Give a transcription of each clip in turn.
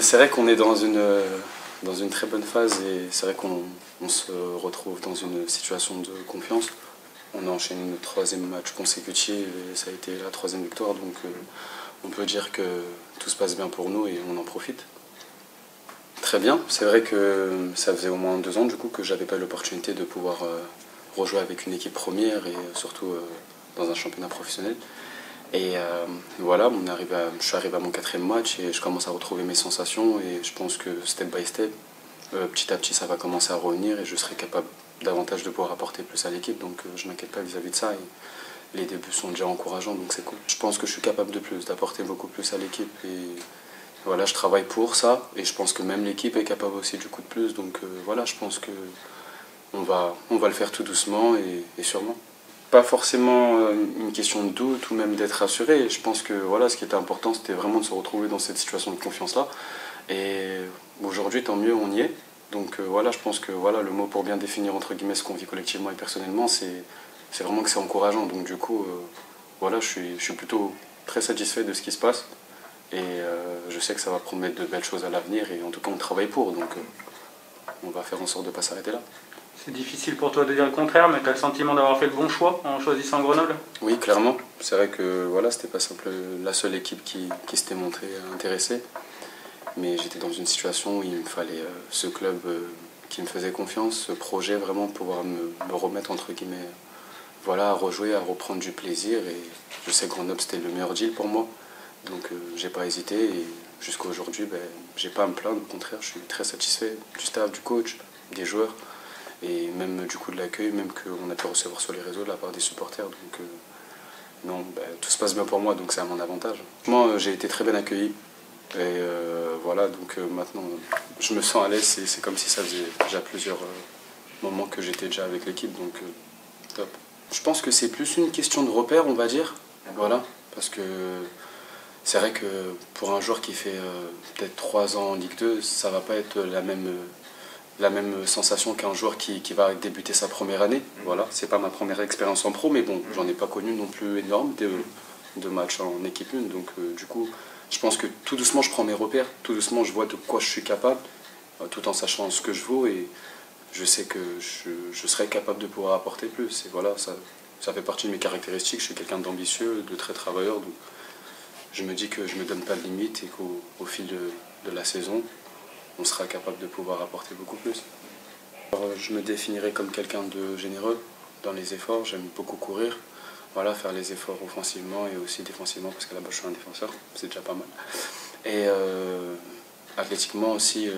C'est vrai qu'on est dans une très bonne phase et c'est vrai qu'on se retrouve dans une situation de confiance. On a enchaîné notre troisième match consécutif et ça a été la troisième victoire, donc on peut dire que tout se passe bien pour nous et on en profite. Très bien, c'est vrai que ça faisait au moins 2 ans du coup que j'avais pas l'opportunité de pouvoir rejouer avec une équipe première et surtout dans un championnat professionnel. Et voilà, je suis arrivé à mon 4e match et je commence à retrouver mes sensations et je pense que step by step, petit à petit ça va commencer à revenir et je serai capable davantage de pouvoir apporter plus à l'équipe, donc je m'inquiète pas vis-à-vis de ça et les débuts sont déjà encourageants, donc c'est cool. Je pense que je suis capable de plus, d'apporter beaucoup plus à l'équipe et voilà, je travaille pour ça et je pense que même l'équipe est capable aussi du coup de plus, donc voilà, je pense que on va le faire tout doucement et sûrement. Pas forcément une question de doute ou même d'être rassuré. Je pense que voilà, ce qui était important, c'était vraiment de se retrouver dans cette situation de confiance-là. Et aujourd'hui, tant mieux, on y est. Donc voilà, je pense que voilà, le mot pour bien définir entre guillemets ce qu'on vit collectivement et personnellement, c'est vraiment que c'est encourageant. Donc du coup, voilà, je suis plutôt très satisfait de ce qui se passe. Et je sais que ça va promettre de belles choses à l'avenir. Et en tout cas, on travaille pour. Donc on va faire en sorte de ne pas s'arrêter là. C'est difficile pour toi de dire le contraire, mais tu as le sentiment d'avoir fait le bon choix en choisissant Grenoble? Oui, clairement. C'est vrai que voilà, c'était pas simple, la seule équipe qui s'était montrée intéressée. Mais j'étais dans une situation où il me fallait ce club qui me faisait confiance, ce projet vraiment, pouvoir me remettre entre guillemets, voilà, à rejouer, à reprendre du plaisir. Et je sais que Grenoble c'était le meilleur deal pour moi. Donc j'ai pas hésité et jusqu'à aujourd'hui, j'ai pas à me plaindre. Au contraire, je suis très satisfait du staff, du coach, des joueurs. Et même du coup de l'accueil, même qu'on a pu recevoir sur les réseaux de la part des supporters. Donc non, tout se passe bien pour moi, donc c'est à mon avantage. Moi, j'ai été très bien accueilli. Et voilà, donc maintenant, je me sens à l'aise. C'est comme si ça faisait déjà plusieurs moments que j'étais déjà avec l'équipe, donc top. Je pense que c'est plus une question de repère, on va dire. Voilà, parce que c'est vrai que pour un joueur qui fait peut-être 3 ans en Ligue 2, ça va pas être la même sensation qu'un joueur qui va débuter sa première année. Voilà, c'est pas ma première expérience en pro, mais bon, j'en ai pas connu non plus énorme de matchs en équipe 1. Donc du coup, je pense que tout doucement je prends mes repères, tout doucement je vois de quoi je suis capable, tout en sachant ce que je vaux et je sais que je serai capable de pouvoir apporter plus. Et voilà, ça fait partie de mes caractéristiques. Je suis quelqu'un d'ambitieux, de très travailleur. Donc je me dis que je ne me donne pas de limite et qu'au fil de la saison, on sera capable de pouvoir apporter beaucoup plus. Alors, je me définirais comme quelqu'un de généreux dans les efforts, j'aime beaucoup courir, voilà, faire les efforts offensivement et aussi défensivement parce qu'à la base je suis un défenseur, c'est déjà pas mal. Et athlétiquement aussi,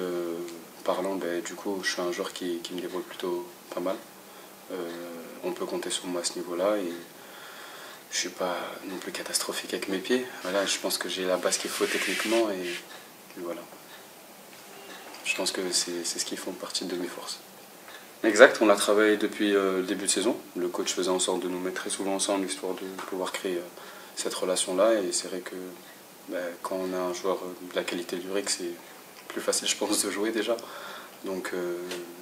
parlant, du coup je suis un joueur qui me débrouille plutôt pas mal. On peut compter sur moi à ce niveau-là et je ne suis pas non plus catastrophique avec mes pieds. Voilà, je pense que j'ai la base qu'il faut techniquement et voilà. Je pense que c'est ce qui fait partie de mes forces. Exact, on a travaillé depuis le début de saison. Le coach faisait en sorte de nous mettre très souvent ensemble, histoire de pouvoir créer cette relation-là. Et c'est vrai que quand on a un joueur de la qualité de Uric, c'est plus facile, je pense, de jouer déjà. Donc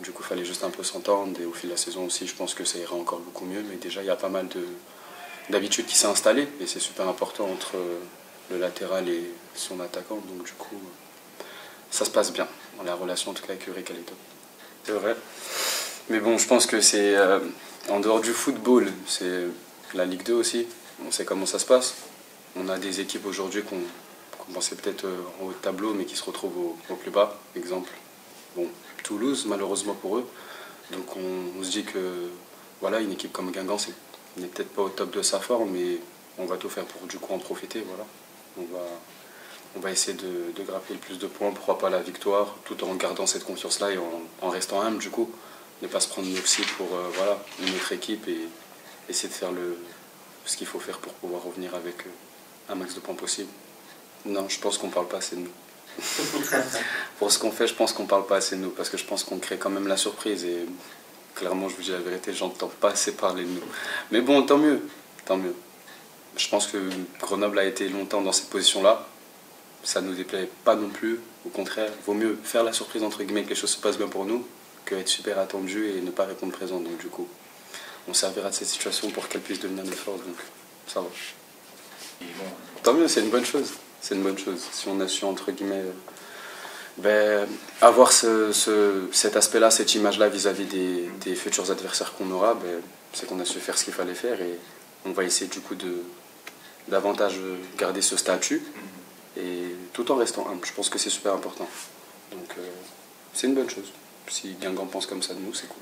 du coup, il fallait juste un peu s'entendre. Et au fil de la saison aussi, je pense que ça ira encore beaucoup mieux. Mais déjà, il y a pas mal d'habitude qui s'est installée. Et c'est super important entre le latéral et son attaquant. Donc du coup, ça se passe bien. La relation en tout cas avec Uric, elle est top. C'est vrai. Mais bon, je pense que c'est en dehors du football, c'est la Ligue 2 aussi. On sait comment ça se passe. On a des équipes aujourd'hui qu'on pensait peut-être en haut de tableau, mais qui se retrouvent au plus bas. Exemple, bon, Toulouse, malheureusement pour eux. Donc on se dit que voilà, une équipe comme Guingamp n'est peut-être pas au top de sa forme, mais on va tout faire pour du coup en profiter. Voilà. On va essayer de grapper le plus de points, pourquoi pas la victoire, tout en gardant cette confiance-là et en restant humble du coup. Ne pas se prendre nous aussi pour voilà, notre équipe et essayer de faire ce qu'il faut faire pour pouvoir revenir avec un max de points possible. Non, je pense qu'on ne parle pas assez de nous. Pour ce qu'on fait, je pense qu'on ne parle pas assez de nous parce que je pense qu'on crée quand même la surprise et clairement, je vous dis la vérité, j'entends pas assez parler de nous. Mais bon, tant mieux, tant mieux. Je pense que Grenoble a été longtemps dans cette position-là. Ça ne nous déplaît pas non plus. Au contraire, il vaut mieux faire la surprise entre guillemets que les choses se passent bien pour nous que être super attendu et ne pas répondre présent. Donc du coup, on servira de cette situation pour qu'elle puisse devenir notre force. Donc ça va. Tant mieux, c'est une bonne chose. C'est une bonne chose. Si on a su entre guillemets Ben, avoir cet aspect-là, cette image-là vis-à-vis des futurs adversaires qu'on aura, ben, c'est qu'on a su faire ce qu'il fallait faire et on va essayer du coup de davantage garder ce statut et tout en restant humble. Je pense que c'est super important. Donc c'est une bonne chose. Si Guingamp pense comme ça de nous, c'est cool.